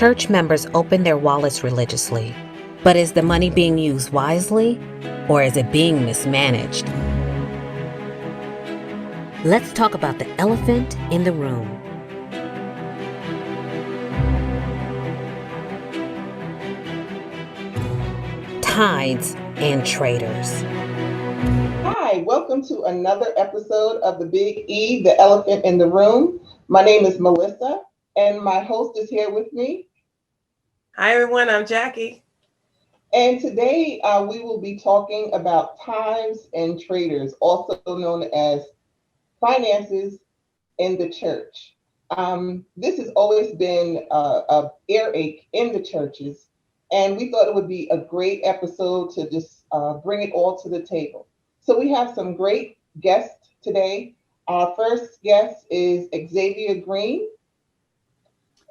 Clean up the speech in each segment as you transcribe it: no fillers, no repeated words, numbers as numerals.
Church members open their wallets religiously, but is the money being used wisely, or is it being mismanaged? Let's talk about the elephant in the room. Tithes and Traitors. Hi, welcome to another episode of the Big E, the Elephant in the Room. My name is Melissa, and my host is here with me. Hi, everyone. I'm Jackie. And today we will be talking about tithes and traitors, also known as finances in the church. This has always been a earache in the churches, and we thought it would be a great episode to just bring it all to the table. So we have some great guests today. Our first guest is Xavier Green,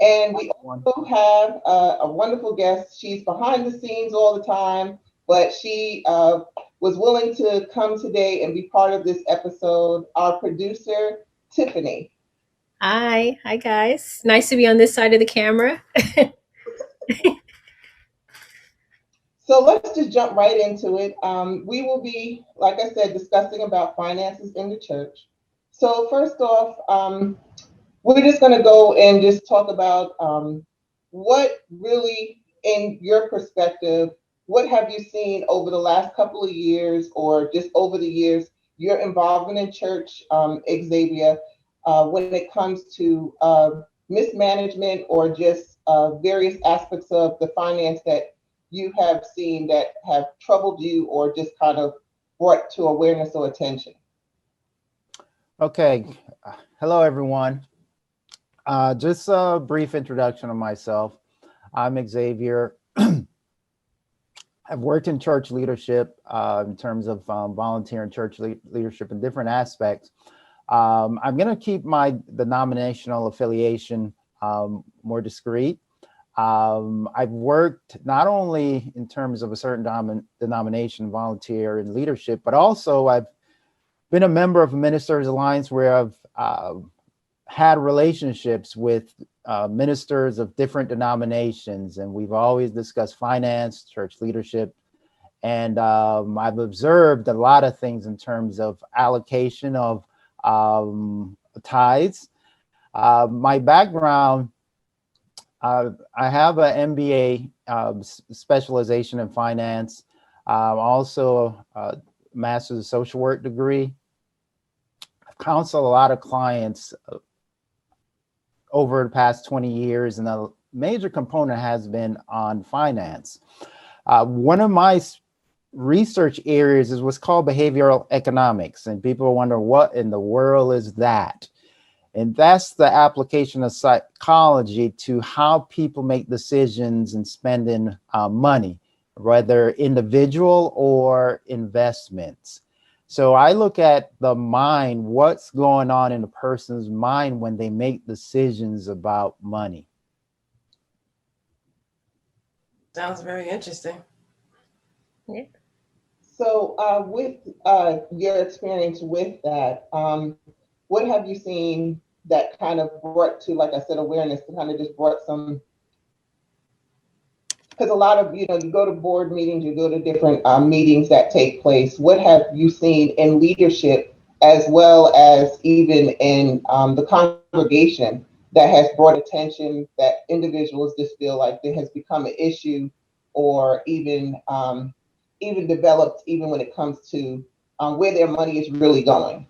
and we also have a wonderful guest. She's behind the scenes all the time, but she was willing to come today and be part of this episode. Our producer, Tiffany. Hi guys. Nice to be on this side of the camera. So let's just jump right into it. We will be, like I said, discussing about finances in the church. So first off, we're just going to go and just talk about what really, in your perspective, what have you seen over the last couple of years or just over the years, your involvement in church, Xavier, when it comes to mismanagement or just various aspects of the finance that you have seen that have troubled you or just kind of brought to awareness or attention? Okay. Hello, everyone. Just a brief introduction of myself. I'm Xavier. I've worked in church leadership in terms of volunteering church leadership in different aspects. I'm going to keep my denominational affiliation more discreet. I've worked not only in terms of a certain denomination, volunteer and leadership, but also I've been a member of Ministers Alliance where I've had relationships with ministers of different denominations, and we've always discussed finance, church leadership, and I've observed a lot of things in terms of allocation of tithes. My background, I have an MBA specialization in finance, also a master's of social work degree. I've counseled a lot of clients over the past 20 years, and a major component has been on finance. One of my research areas is what's called behavioral economics, and people wonder what in the world is that? And that's the application of psychology to how people make decisions in spending money, whether individual or investments. So I look at the mind, what's going on in a person's mind when they make decisions about money. Sounds very interesting. Yeah. So with your experience with that, what have you seen that kind of brought to, like I said, awareness, to kind of just brought some, because a lot of, you go to board meetings, you go to different meetings that take place. What have you seen in leadership as well as even in the congregation that has brought attention that individuals just feel like there has become an issue or even developed even when it comes to where their money is really going?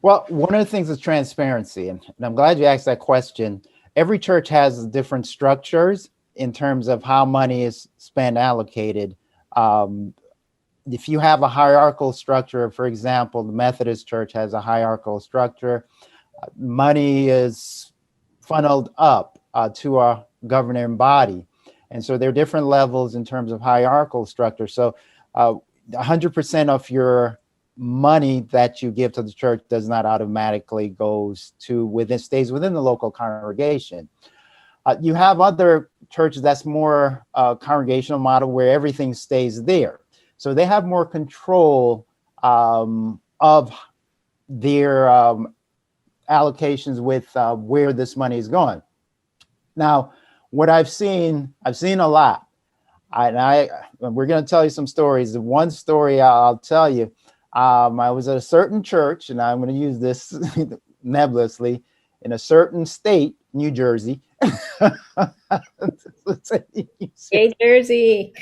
Well, one of the things is transparency, and I'm glad you asked that question. Every church has different structures in terms of how money is spent, allocated. If you have a hierarchical structure, for example, the Methodist Church has a hierarchical structure. Money is funneled up to a governing body. And so there are different levels in terms of hierarchical structure. So 100% of your money that you give to the church does not automatically stays within the local congregation. You have other churches that's more congregational model where everything stays there. So they have more control of their allocations with where this money is going. Now, what I've seen a lot. We're going to tell you some stories. The one story I'll tell you, I was at a certain church, and I'm going to use this nebulously, in a certain state, New Jersey. Yay, Jersey.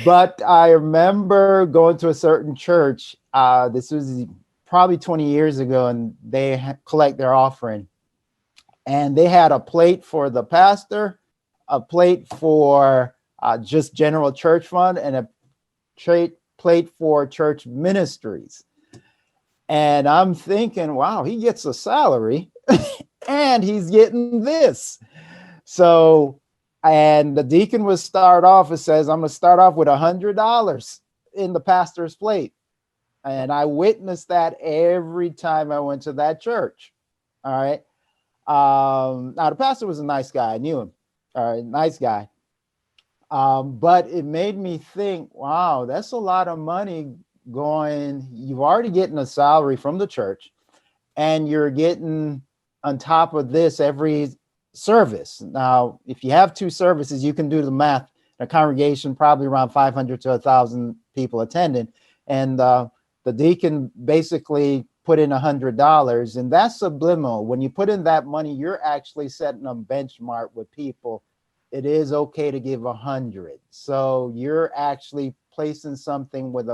But I remember going to a certain church. This was probably 20 years ago, and they collect their offering. And they had a plate for the pastor, a plate for just general church fund, and a plate for church ministries. And I'm thinking, wow, he gets a salary and he's getting this. So, and the deacon would start off, it says, I'm going to start off with $100 in the pastor's plate. And I witnessed that every time I went to that church. All right. Now the pastor was a nice guy. I knew him. All right. Nice guy. But it made me think, wow, that's a lot of money going. You've already getting a salary from the church, and you're getting on top of this every service. Now, if you have 2 services, you can do the math. A congregation, probably around 500 to 1,000 people attending. And the deacon basically put in $100, and that's subliminal. When you put in that money, you're actually setting a benchmark with people. It is okay to give 100. So you're actually placing something with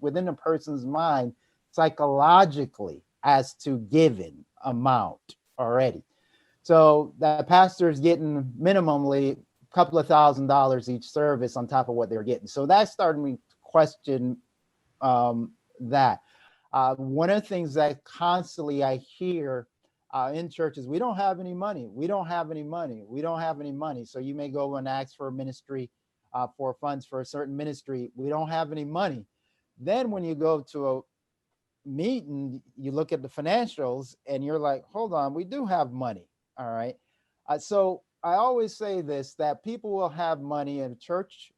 within a person's mind psychologically as to given amount already. So that pastor is getting minimally a couple of $1,000s each service on top of what they're getting. So that started me to question that. One of the things that constantly I hear in churches, we don't have any money. We don't have any money. We don't have any money. So you may go and ask for a ministry, for funds for a certain ministry. We don't have any money. Then when you go to a meeting, you look at the financials and you're like, hold on, we do have money. All right. So I always say this, that people will have money in a church.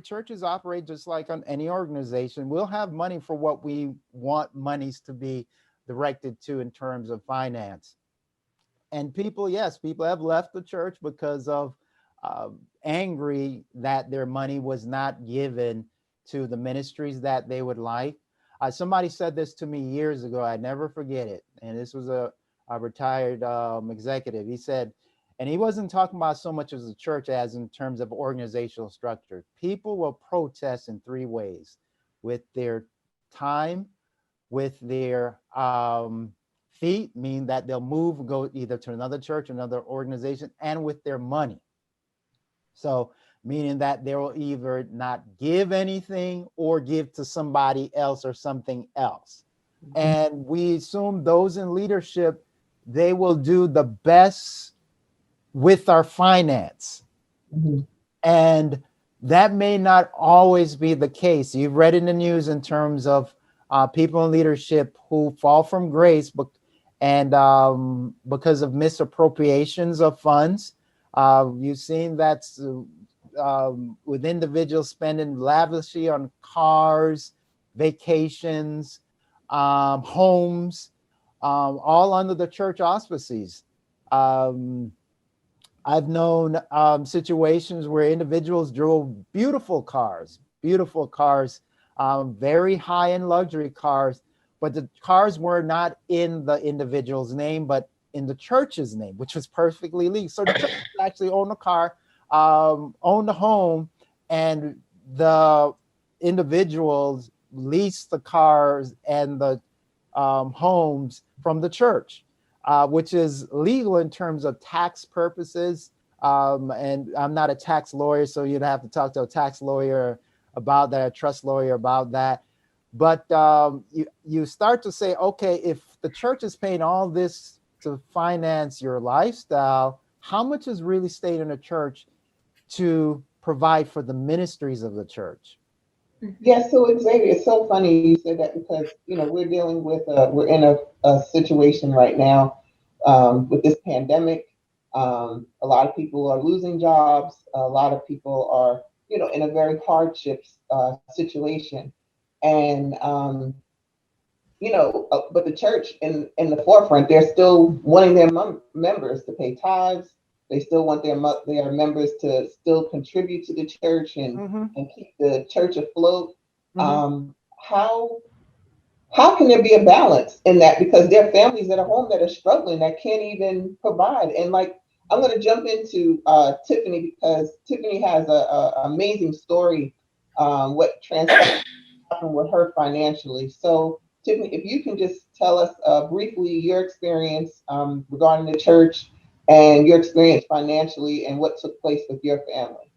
Churches operate just like on any organization. We'll have money for what we want monies to be directed to in terms of finance. And people have left the church because of angry that their money was not given to the ministries that they would like. Somebody said this to me years ago. I never forget it. And this was a retired executive. He said, and he wasn't talking about so much as a church as in terms of organizational structure. People will protest in 3 ways: with their time, with their feet, meaning that they'll move, go either to another church, another organization, and with their money. So meaning that they will either not give anything or give to somebody else or something else. And we assume those in leadership, they will do the best with our finance. Mm-hmm. And that may not always be the case. You've read in the news in terms of people in leadership who fall from grace and because of misappropriations of funds. You've seen that with individuals spending lavishly on cars, vacations, homes, all under the church auspices. I've known situations where individuals drove beautiful cars, very high-end luxury cars, but the cars were not in the individual's name, but in the church's name, which was perfectly legal. So the church actually owned the car, owned the home, and the individuals leased the cars and the homes from the church. Which is legal in terms of tax purposes. And I'm not a tax lawyer, so you'd have to talk to a tax lawyer about that, a trust lawyer about that. But you start to say, okay, if the church is paying all this to finance your lifestyle, how much is really staying in the church to provide for the ministries of the church? Yeah, so Xavier, it's so funny you said that because we're dealing with we're in a situation right now with this pandemic. A lot of people are losing jobs. A lot of people are in a very hardship situation, and but the church in the forefront, they're still wanting their members to pay tithes, They still want their members to still contribute to the church and keep the church afloat. How can there be a balance in that? Because there are families that are home that are struggling, that can't even provide. And like, I'm going to jump into Tiffany, because Tiffany has a amazing story, what transpired with her financially. So Tiffany, if you can just tell us briefly your experience regarding the church and your experience financially and what took place with your family.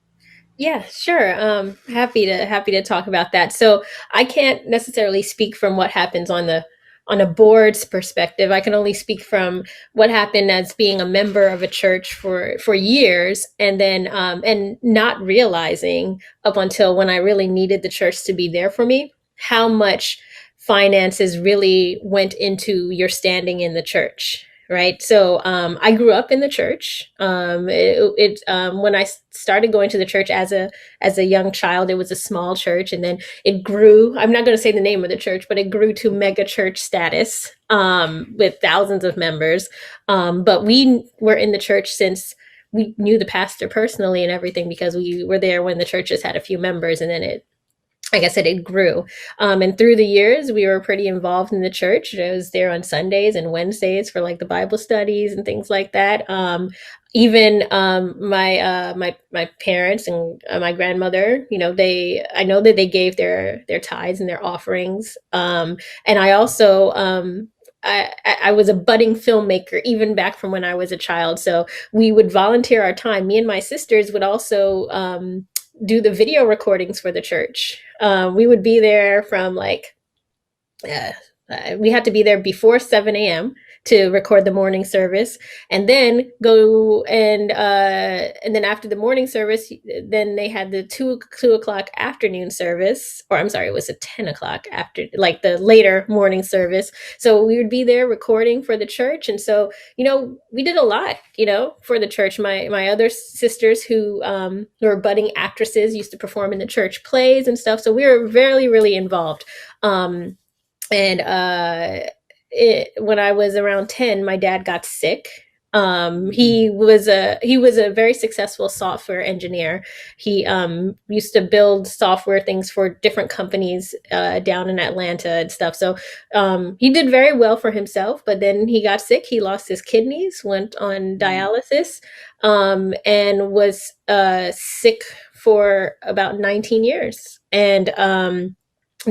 Yeah, sure. Happy to talk about that. So I can't necessarily speak from what happens on a board's perspective. I can only speak from what happened as being a member of a church for years, and then and not realizing up until when I really needed the church to be there for me, how much finances really went into your standing in the church. Right. So I grew up in the church. When I started going to the church as a young child, it was a small church, and then it grew. I'm not going to say the name of the church, but it grew to mega church status with thousands of members. But we were in the church since we knew the pastor personally and everything, because we were there when the church just had a few members, and then it, like I said, it grew. And through the years, we were pretty involved in the church. I was there on Sundays and Wednesdays for like the Bible studies and things like that. Even my parents and my grandmother, I know that they gave their tithes and their offerings. And I also I was a budding filmmaker even back from when I was a child. So we would volunteer our time. Me and my sisters would also do the video recordings for the church. We would be there from like, we had to be there before 7 a.m. to record the morning service, and then go and then after the morning service, then they had the 2 o'clock afternoon service, or I'm sorry, it was a 10 o'clock after, like the later morning service. So we would be there recording for the church, and so we did a lot, for the church. My other sisters who were budding actresses used to perform in the church plays and stuff. So we were very, really involved. And when I was around 10, my dad got sick. He was a very successful software engineer. He used to build software things for different companies down in Atlanta and stuff. So he did very well for himself, but then he got sick. He lost his kidneys, went on dialysis, and was sick for about 19 years. And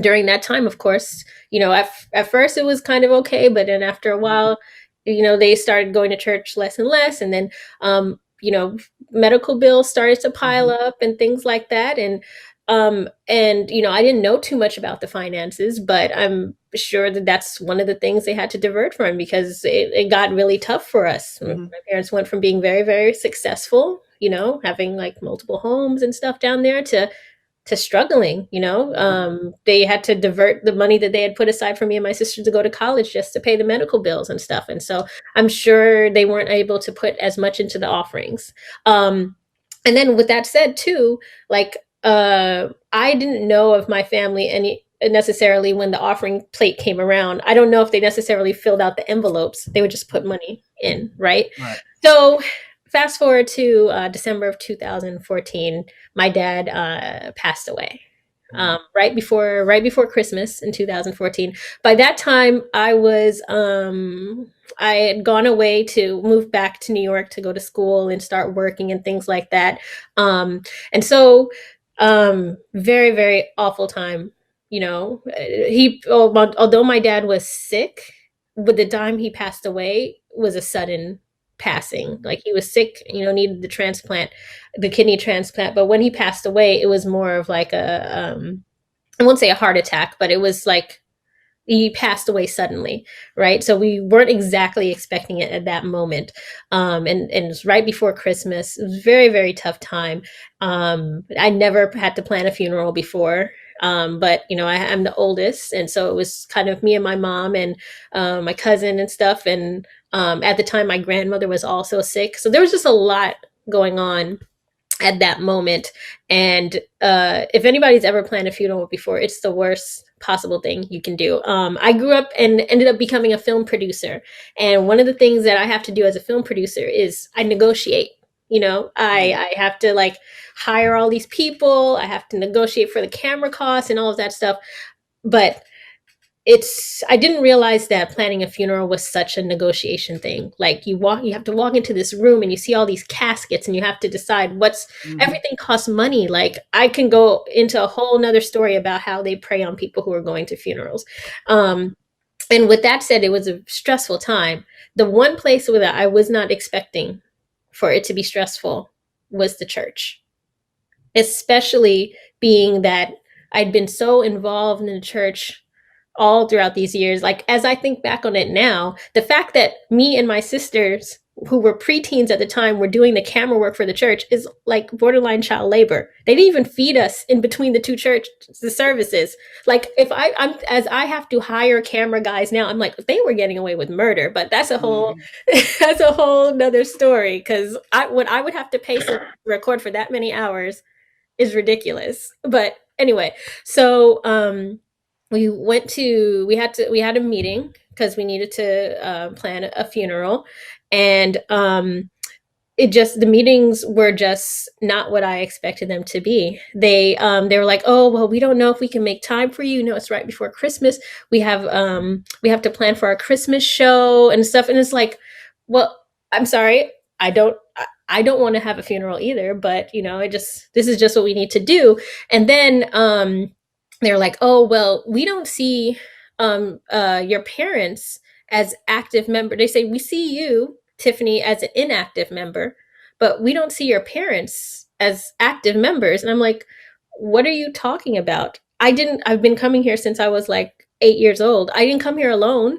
during that time, of course, at first it was kind of okay, but then after a while, they started going to church less and less, and then medical bills started to pile up and things like that. And I didn't know too much about the finances, but I'm sure that that's one of the things they had to divert from, because it got really tough for us. My parents went from being very, very successful, having like multiple homes and stuff down there, to struggling. They had to divert the money that they had put aside for me and my sister to go to college just to pay the medical bills and stuff. And so I'm sure they weren't able to put as much into the offerings. And then with that said too, like, I didn't know of my family any necessarily when the offering plate came around. I don't know if they necessarily filled out the envelopes. They would just put money in, right? So fast forward to December of 2014, my dad passed away. Right before Christmas in 2014. By that time, I had gone away to move back to New York to go to school and start working and things like that. And so, very, very awful time. Although my dad was sick, but the time he passed away was a sudden passing. Like, he was sick, needed the kidney transplant. But when he passed away, it was more of like I won't say a heart attack, but it was like he passed away suddenly, right? So we weren't exactly expecting it at that moment. And it was right before Christmas. It was a very, very tough time. I never had to plan a funeral before. But I'm the oldest, and so it was kind of me and my mom and my cousin and stuff. And at the time, my grandmother was also sick, so there was just a lot going on at that moment. And if anybody's ever planned a funeral before, it's the worst possible thing you can do. I grew up and ended up becoming a film producer, and one of the things that I have to do as a film producer is I negotiate. I have to like hire all these people. I have to negotiate for the camera costs and all of that stuff. But I didn't realize that planning a funeral was such a negotiation thing. Like you have to walk into this room and you see all these caskets and you have to decide everything costs money. Like I can go into a whole nother story about how they prey on people who are going to funerals. And with that said, it was a stressful time. The one place where I was not expecting for it to be stressful was the church, especially being that I'd been so involved in the church all throughout these years. Like, as I think back on it now, the fact that me and my sisters, who were preteens at the time, were doing the camera work for the church is like borderline child labor. They didn't even feed us in between the services. Like, if as I have to hire camera guys now, I'm like, they were getting away with murder, but that's a whole, that's a whole nother story. Cause what I would have to pay to record for that many hours is ridiculous. But anyway, so, we had a meeting because we needed to plan a funeral, and the meetings were just not what I expected them to be. They were like, oh well, we don't know if we can make time for you. It's right before Christmas. We have to plan for our Christmas show and stuff. And it's like, well, I'm sorry, I don't want to have a funeral either, but this is just what we need to do. And then they're like, oh well, we don't see your parents as active member. They say, we see you, Tiffany, as an inactive member, but we don't see your parents as active members. And I'm like, what are you talking about? I've been coming here since I was like 8 years old. I didn't come here alone,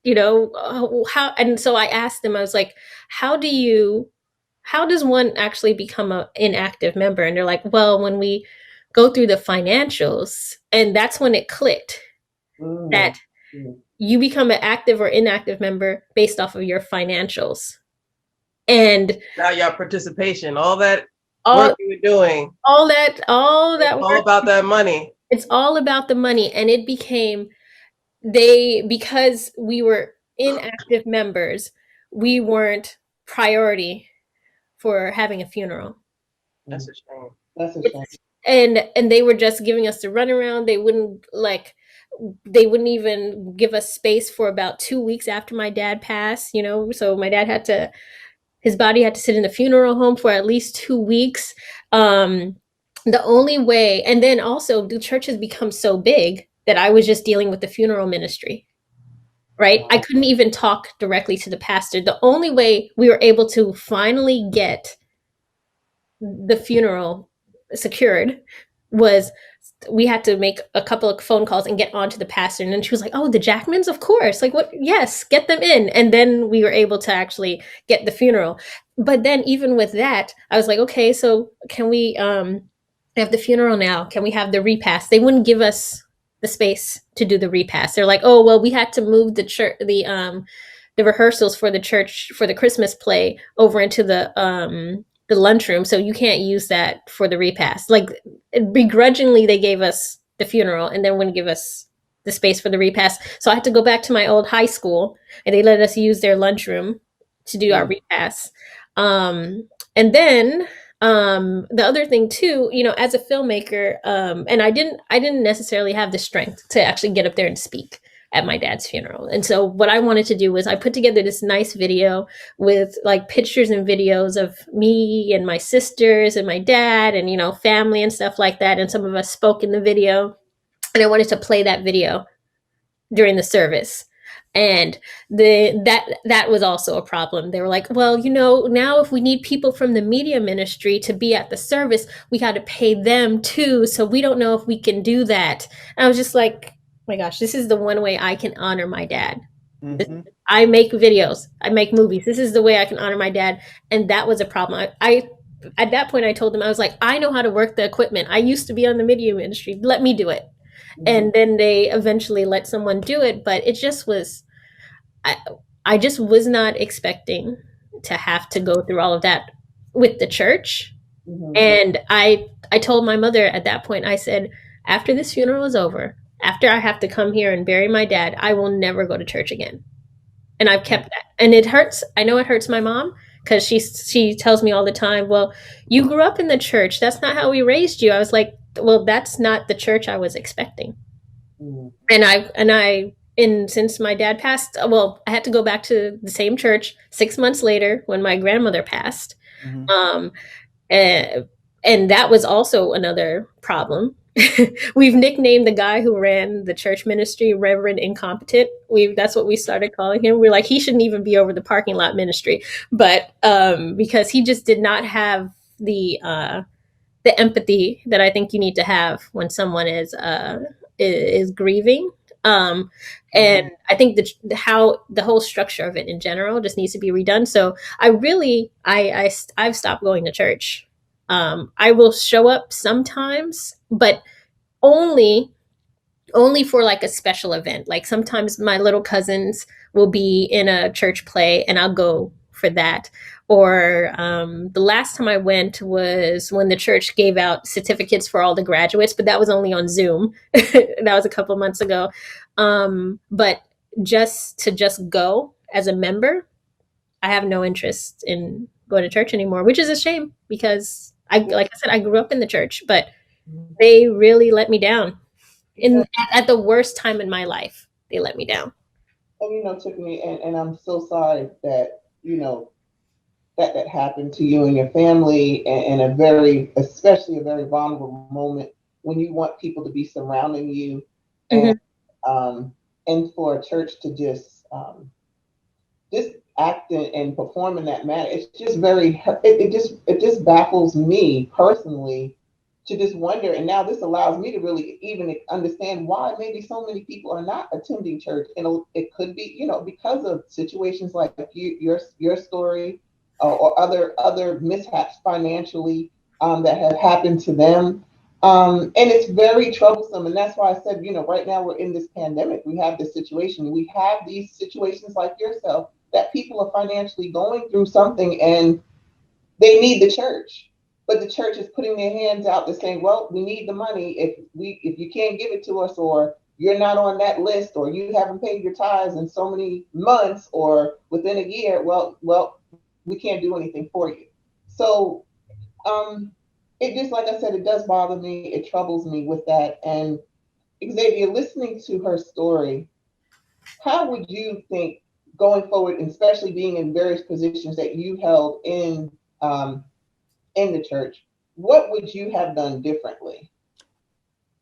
how. And so I asked them, I was like, how does one actually become an inactive member? And they're like, well, when we go through the financials, and that's when it clicked that you become an active or inactive member based off of your financials. And now your participation, all that work you were doing, all that it's all about that money. It's all about the money. And it became because we were inactive members, we weren't priority for having a funeral. That's a shame. That's a shame. And they were just giving us the runaround. They wouldn't even give us space for about 2 weeks after my dad passed, so my dad his body had to sit in the funeral home for at least 2 weeks. The only way, and then also the church has become so big that I was just dealing with the funeral ministry, right? I couldn't even talk directly to the pastor. The only way we were able to finally get the funeral secured was we had to make a couple of phone calls and get onto the pastor. And then she was like, oh, the Jackmans, of course. Like, what? Yes, get them in. And then we were able to actually get the funeral. But then even with that, I was like, okay, so can we have the funeral now? Can we have the repast? They wouldn't give us the space to do the repast. They're like, oh, well, we had to move the rehearsals for the church for the Christmas play over into the lunchroom, so you can't use that for the repast. Like, begrudgingly, they gave us the funeral and then wouldn't give us the space for the repast. So I had to go back to my old high school, and they let us use their lunchroom to do our repast. And then the other thing too, as a filmmaker, and I didn't necessarily have the strength to actually get up there and speak at my dad's funeral. And so what I wanted to do was I put together this nice video with like pictures and videos of me and my sisters and my dad and, family and stuff like that. And some of us spoke in the video, and I wanted to play that video during the service. And that was also a problem. They were like, well, now if we need people from the media ministry to be at the service, we got to pay them too. So we don't know if we can do that. And I was just like, oh my gosh, this is the one way I can honor my dad. Mm-hmm. I make videos, I make movies. This is the way I can honor my dad. And that was a problem. I at that point, I told them, I was like, I know how to work the equipment. I used to be on the media industry. Let me do it. Mm-hmm. And then they eventually let someone do it. But it just was, I just was not expecting to have to go through all of that with the church. Mm-hmm. And I told my mother at that point, I said, after this funeral is over, after I have to come here and bury my dad, I will never go to church again. And I've kept that. And it hurts. I know it hurts my mom because she tells me all the time, well, you grew up in the church. That's not how we raised you. I was like, well, that's not the church I was expecting. Mm. And since my dad passed, well, I had to go back to the same church 6 months later when my grandmother passed. Mhm. And, and that was also another problem. We've nicknamed the guy who ran the church ministry Reverend Incompetent. That's what we started calling him. We're like, he shouldn't even be over the parking lot ministry, but because he just did not have the empathy that I think you need to have when someone is grieving. And I think how the whole structure of it in general just needs to be redone. So I've stopped going to church. I will show up sometimes, but only only for like a special event. Like sometimes my little cousins will be in a church play and I'll go for that. Or the last time I went was when the church gave out certificates for all the graduates, but that was only on Zoom. That was a couple months ago. But just go as a member, I have no interest in going to church anymore, which is a shame because like I said, I grew up in the church, but they really let me down at the worst time in my life. They let me down. And Tiffany, and I'm so sorry that that happened to you and your family, and especially a very vulnerable moment when you want people to be surrounding you, and and for a church to just act and perform in that manner. It's just it just baffles me personally to just wonder. And now this allows me to really even understand why maybe so many people are not attending church. And it could be, because of situations like your story, or other mishaps financially, that have happened to them. And it's very troublesome. And that's why I said, right now we're in this pandemic. We have this situation. We have these situations like yourself that people are financially going through something and they need the church. But the church is putting their hands out to saying, well, we need the money. If you can't give it to us, or you're not on that list, or you haven't paid your tithes in so many months or within a year, well, we can't do anything for you. So it just, like I said, it does bother me. It troubles me with that. And Xavier, listening to her story, how would you think going forward, especially being in various positions that you held in the church, what would you have done differently?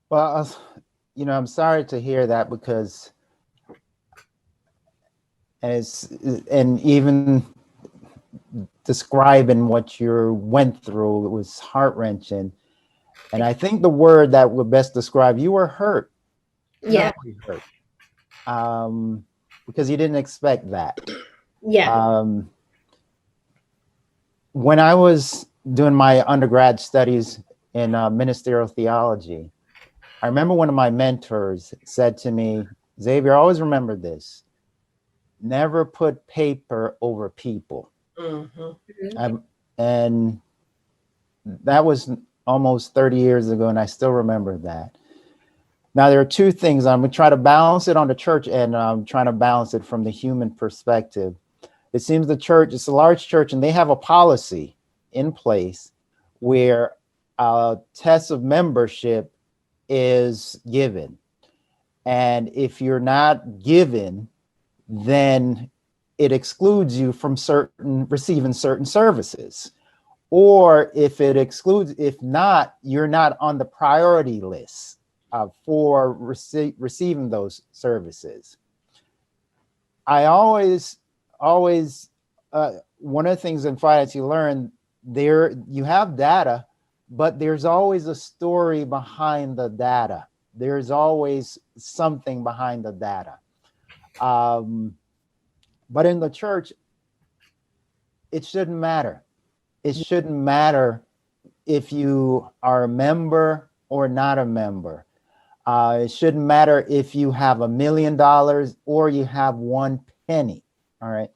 Well, I'm sorry to hear that, because and even describing what you went through, it was heart-wrenching. And I think the word that would best describe, you were hurt. Yeah. Terribly hurt. Because you didn't expect that. Yeah. When I was doing my undergrad studies in ministerial theology, I remember one of my mentors said to me, Xavier, always remember this: never put paper over people. And that was almost 30 years ago, and I still remember that. Now, there are two things. I'm going to try to balance it on the church, and I'm trying to balance it from the human perspective. It seems the church, it's a large church, and they have a policy in place where a test of membership is given. And if you're not given, then it excludes you from receiving certain services. Or if not, you're not on the priority list for receiving those services. I always, one of the things in finance you learn, you have data, but there's always a story behind the data. There's always something behind the data. But in the church, it shouldn't matter. It shouldn't matter if you are a member or not a member. It shouldn't matter if you have $1 million or you have 1 penny. All right.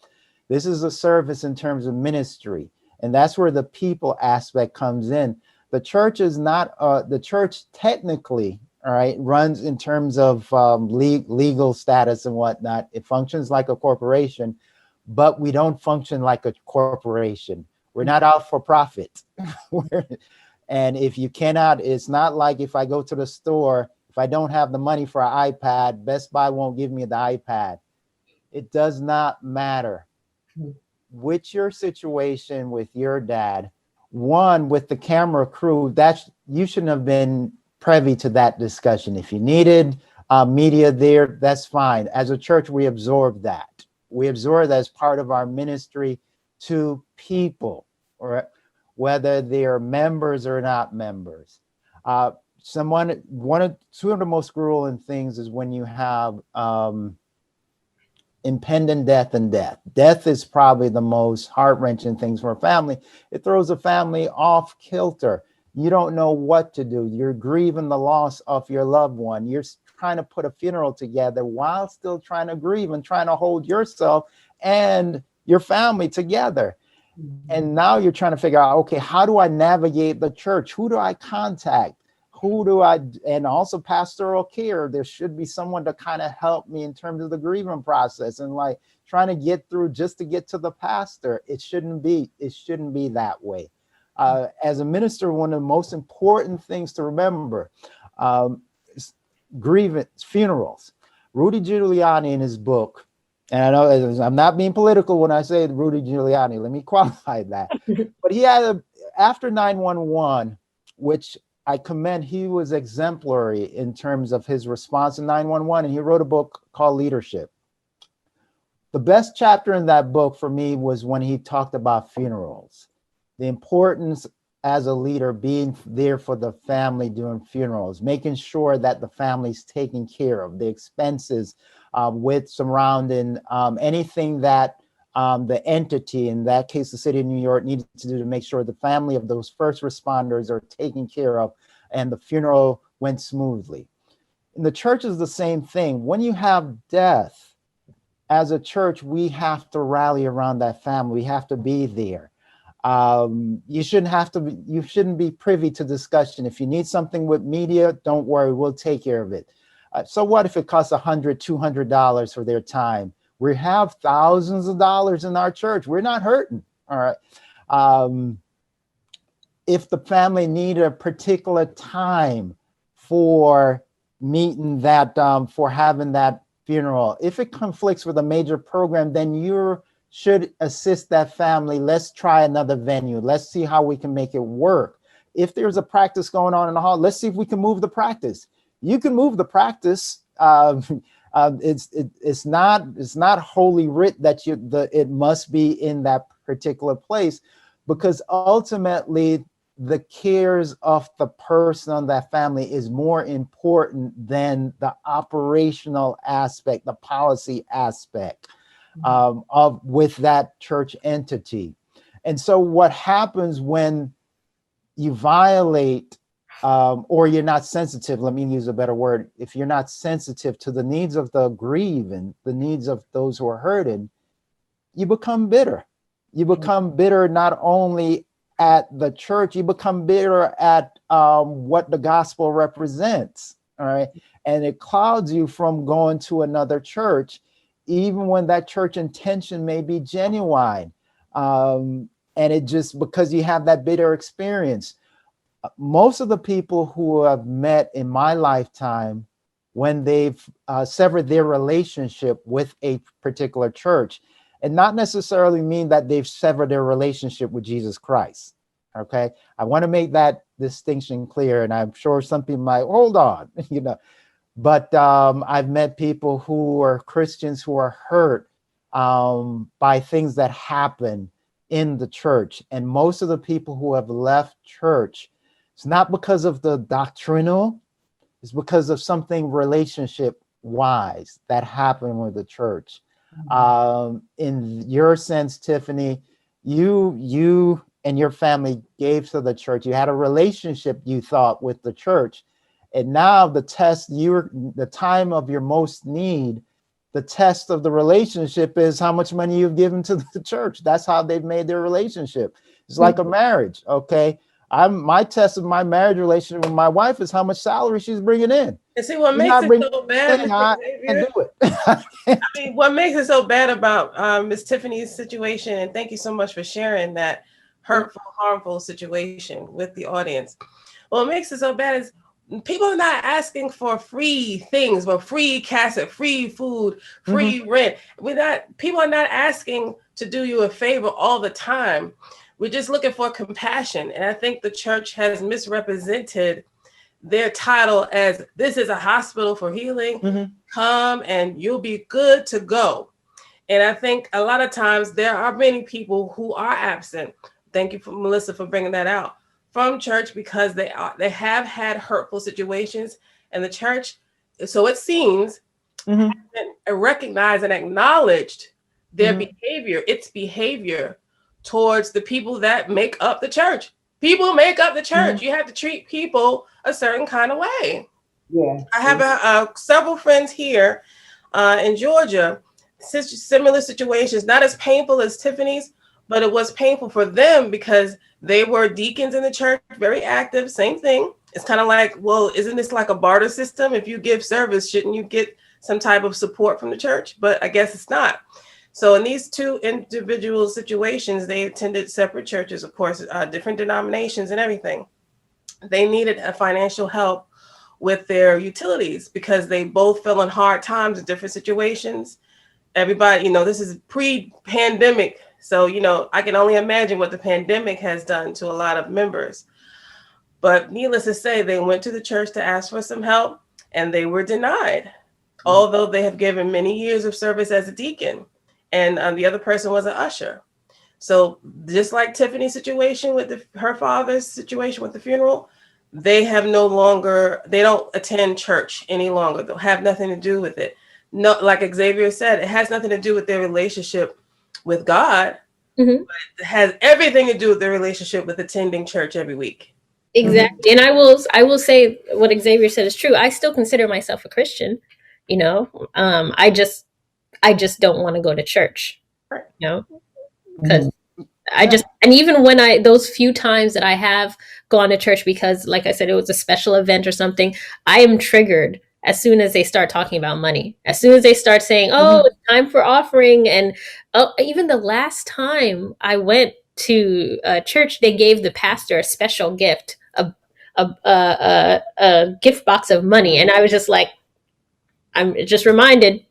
This is a service in terms of ministry. And that's where the people aspect comes in. The church is not, the church technically, all right, runs in terms of legal status and whatnot. It functions like a corporation, but we don't function like a corporation. We're not out for profit. And if you cannot, it's not like if I go to the store, if I don't have the money for an iPad, Best Buy won't give me the iPad. It does not matter. With your situation with your dad, one, with the camera crew, that's, you shouldn't have been privy to that discussion. If you needed media there, that's fine. As a church, we absorb that. We absorb that as part of our ministry to people, or whether they're members or not members. Two of the most grueling things is when you have impending death and death. Death is probably the most heart-wrenching things for a family. It throws a family off kilter. You don't know what to do. You're grieving the loss of your loved one. You're trying to put a funeral together while still trying to grieve and trying to hold yourself and your family together. And now you're trying to figure out, okay, how do I navigate the church? Who do I contact? And also pastoral care. There should be someone to kind of help me in terms of the grieving process, and like trying to get through just to get to the pastor. It shouldn't be that way. As a minister, one of the most important things to remember, is grievance, funerals. Rudy Giuliani in his book, and I know I'm not being political when I say Rudy Giuliani, let me qualify that. But he had after 911, which I commend, he was exemplary in terms of his response to 911, and he wrote a book called Leadership. The best chapter in that book for me was when he talked about funerals, the importance as a leader being there for the family during funerals, making sure that the family's taken care of, the expenses with surrounding anything that the entity, in that case, the city of New York, needed to do to make sure the family of those first responders are taken care of and the funeral went smoothly. In the church is the same thing. When you have death, as a church, we have to rally around that family. We have to be there. You shouldn't be privy to discussion. If you need something with media, don't worry, we'll take care of it. So what if it costs $100, $200 for their time? We have thousands of dollars in our church. We're not hurting, all right? If the family need a particular time for meeting that, for having that funeral, if it conflicts with a major program, then you should assist that family. Let's try another venue. Let's see how we can make it work. If there's a practice going on in the hall, let's see if we can move the practice. You can move the practice. It's not holy writ that it must be in that particular place, because ultimately the cares of the person on that family is more important than the operational aspect, the policy aspect with that church entity. And so what happens when you violate or you're not sensitive, let me use a better word, if you're not sensitive to the needs of the grieving, the needs of those who are hurting, you become bitter. You become bitter not only at the church, you become bitter at what the gospel represents, all right? And it clouds you from going to another church, even when that church intention may be genuine. And it just, because you have that bitter experience. Most of the people who I've met in my lifetime, when they've severed their relationship with a particular church, and not necessarily mean that they've severed their relationship with Jesus Christ. Okay, I want to make that distinction clear, and I'm sure some people might hold on, But I've met people who are Christians who are hurt by things that happen in the church, and most of the people who have left church, it's not because of the doctrinal, it's because of something relationship-wise that happened with the church. In your sense, Tiffany, you and your family gave to the church. You had a relationship, you thought, with the church. And now the time of your most need, the test of the relationship is how much money you've given to the church. That's how they've made their relationship. It's like a marriage, okay? My test of my marriage relationship with my wife is how much salary she's bringing in. And see, what She's makes not it bringing so bad, in, Mr. I can't Xavier, do it. I mean, what makes it so bad about Miss Tiffany's situation, and thank you so much for sharing that hurtful, harmful situation with the audience. What makes it so bad is people are not asking for free things, but free cassette, free food, free rent. People are not asking to do you a favor all the time. We're just looking for compassion. And I think the church has misrepresented their title as this is a hospital for healing. Come and you'll be good to go. And I think a lot of times there are many people who are absent. Thank you, Melissa, for bringing that out from church because they have had hurtful situations, and the church, so it seems, hasn't recognized and acknowledged their behavior, its behavior towards the people that make up the church. People make up the church. You have to treat people a certain kind of way. Yeah. I have several friends here in Georgia, similar situations, not as painful as Tiffany's, but it was painful for them because they were deacons in the church, very active, same thing. It's kind of like, well, isn't this like a barter system? If you give service, shouldn't you get some type of support from the church? But I guess it's not. So in these two individual situations, they attended separate churches, of course, different denominations and everything. They needed a financial help with their utilities because they both fell in hard times in different situations. Everybody, this is pre-pandemic. So, I can only imagine what the pandemic has done to a lot of members. But needless to say, they went to the church to ask for some help and they were denied, although they have given many years of service as a deacon. And the other person was an usher. So just like Tiffany's situation with her father's situation with the funeral, they don't attend church any longer. They'll have nothing to do with it. No, like Xavier said, it has nothing to do with their relationship with God. But it has everything to do with their relationship with attending church every week. Exactly. And I will say what Xavier said is true. I still consider myself a Christian, I just don't want to go to church, because and even when those few times that I have gone to church because, like I said, it was a special event or something, I am triggered as soon as they start talking about money, as soon as they start saying, oh, it's time for offering. And even the last time I went to church, they gave the pastor a special gift, a gift box of money. And I was just like, I'm just reminded,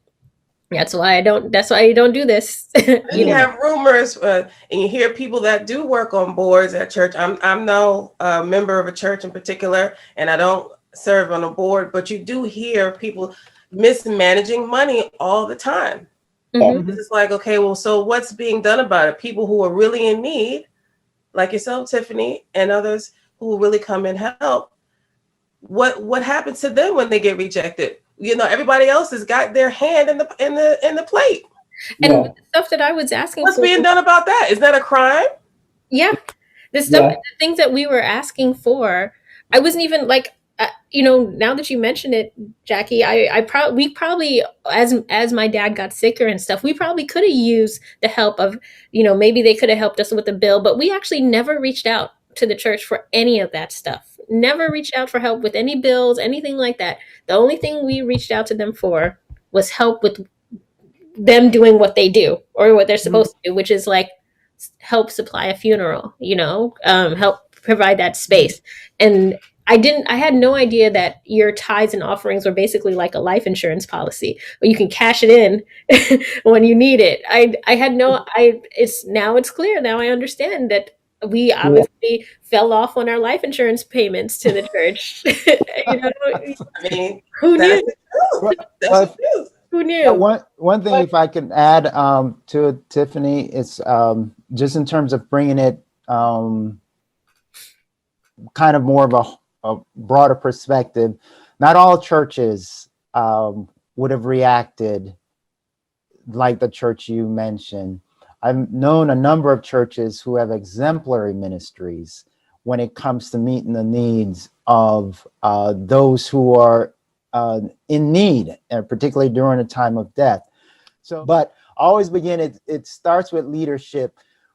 that's why you don't do this. You have rumors, and you hear people that do work on boards at church. I'm no member of a church in particular, and I don't serve on a board, but you do hear people mismanaging money all the time. It's like, okay, well, so what's being done about it? People who are really in need, like yourself, Tiffany, and others who really come and help. What happens to them when they get rejected? Everybody else has got their hand in the plate. And the stuff that I was asking what's being done about that? Is that a crime? Yeah. The things that we were asking for, I wasn't even like, now that you mention it, Jackie, we probably, as my dad got sicker and stuff, we probably could have used the help of, maybe they could have helped us with the bill, but we actually never reached out to the church for any of that stuff. Never reached out for help with any bills, anything like that. The only thing we reached out to them for was help with them doing what they do or what they're supposed to do, which is like help supply a funeral, help provide that space. And I had no idea that your tithes and offerings were basically like a life insurance policy where you can cash it in when you need it. It's clear. Now I understand that we obviously fell off on our life insurance payments to the church. I mean, who knew? Who knew? One thing, if I can add to it, Tiffany, it's just in terms of bringing it kind of more of a broader perspective. Not all churches would have reacted like the church you mentioned. I've known a number of churches who have exemplary ministries when it comes to meeting the needs of those who are in need, and particularly during a time of death. So, but always begin, it starts with leadership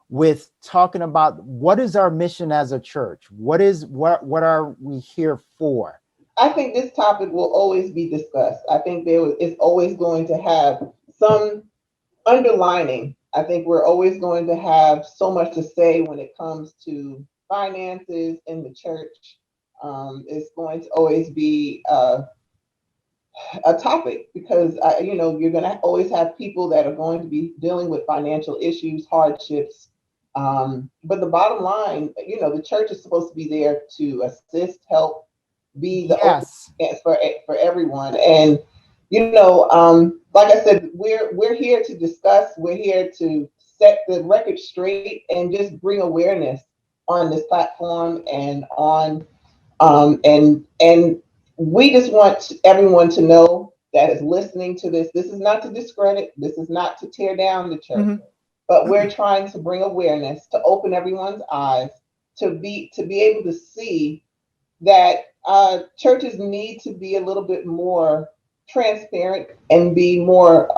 with talking about what is our mission as a church? What are we here for? I think this topic will always be discussed. I think it's always going to have some underlining. I think we're always going to have so much to say when it comes to finances in the church. It's going to always be a topic because you're going to always have people that are going to be dealing with financial issues, hardships. But the bottom line, the church is supposed to be there to assist, help, be the Yes. for everyone. And like I said, we're here to discuss. We're here to set the record straight and just bring awareness on this platform and on and we just want everyone to know that is listening to this. This is not to discredit. This is not to tear down the church, but we're trying to bring awareness to open everyone's eyes to be able to see that churches need to be a little bit more transparent and be more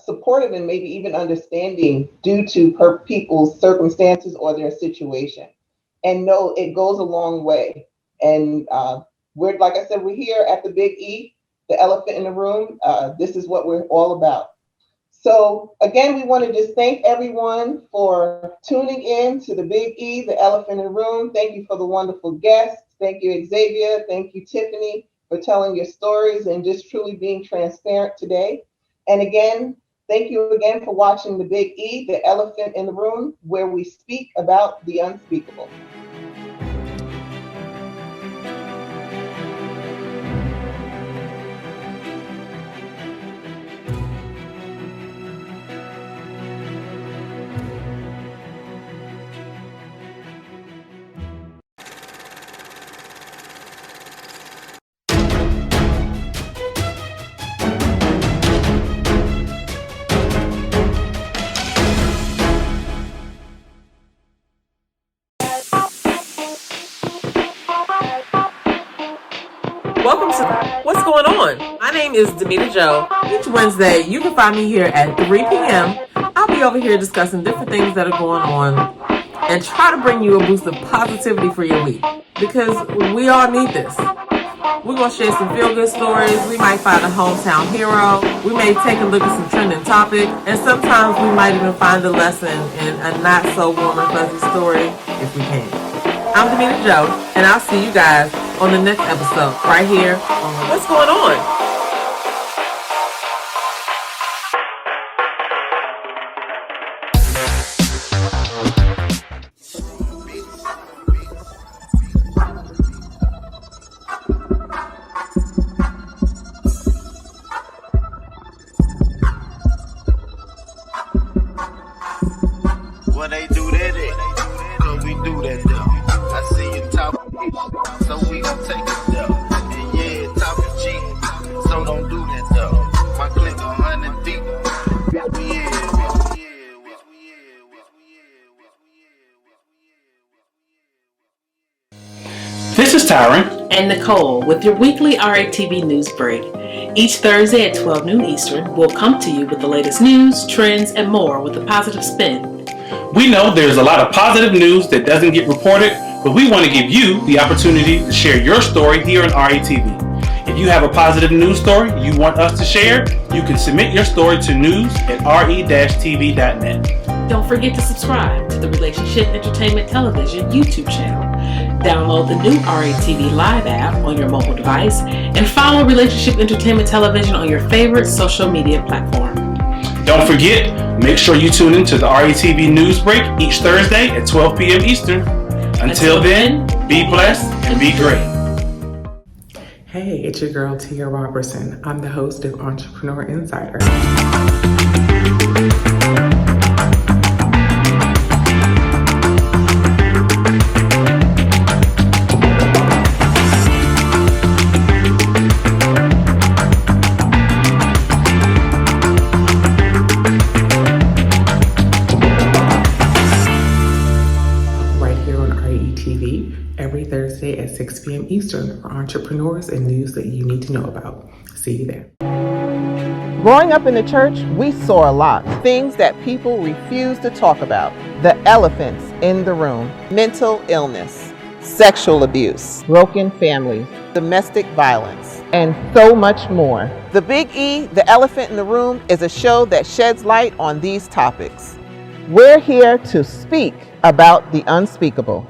supportive and maybe even understanding due to people's circumstances or their situation. And no, it goes a long way. And we're, like I said, we're here at the Big E, the elephant in the room. This is what we're all about. So again, we want to just thank everyone for tuning in to the Big E, the elephant in the room. Thank you for the wonderful guests. Thank you, Xavier. Thank you, Tiffany, for telling your stories and just truly being transparent today. And again, thank you again for watching the Big E, the elephant in the room, where we speak about the unspeakable. Welcome to What's Going On? My name is Demita Joe. Each Wednesday, you can find me here at 3 p.m. I'll be over here discussing different things that are going on and try to bring you a boost of positivity for your week because we all need this. We're going to share some feel-good stories. We might find a hometown hero. We may take a look at some trending topic. And sometimes we might even find a lesson in a not-so-warm and fuzzy story if we can. I'm Demita Joe, and I'll see you guys on the next episode right here on What's Going On? Well, they do that, cause we do that though. I see you talk, so we gon' take it though. And yeah, talking cheap, so don't do that though. My click 100 deep. This is Tyron and Nicole with your weekly RATV news break. Each Thursday at 12 noon Eastern, we'll come to you with the latest news, trends, and more with a positive spin. We know there's a lot of positive news that doesn't get reported, but we want to give you the opportunity to share your story here on RATV. If you have a positive news story you want us to share, you can submit your story to news@re-tv.net. Don't forget to subscribe to the Relationship Entertainment Television YouTube channel. Download the new RATV Live app on your mobile device and follow Relationship Entertainment Television on your favorite social media platform. Don't forget, make sure you tune in to the RATV News Break each Thursday at 12 p.m. Eastern. Until then, be blessed and be great. Hey, it's your girl Tia Robertson. I'm the host of Entrepreneur Insider. Every Thursday at 6 p.m. Eastern for entrepreneurs and news that you need to know about. See you there. Growing up in the church, we saw a lot. Things that people refuse to talk about. The elephants in the room. Mental illness, sexual abuse, broken families, domestic violence, and so much more. The Big E, The Elephant in the Room, is a show that sheds light on these topics. We're here to speak about the unspeakable.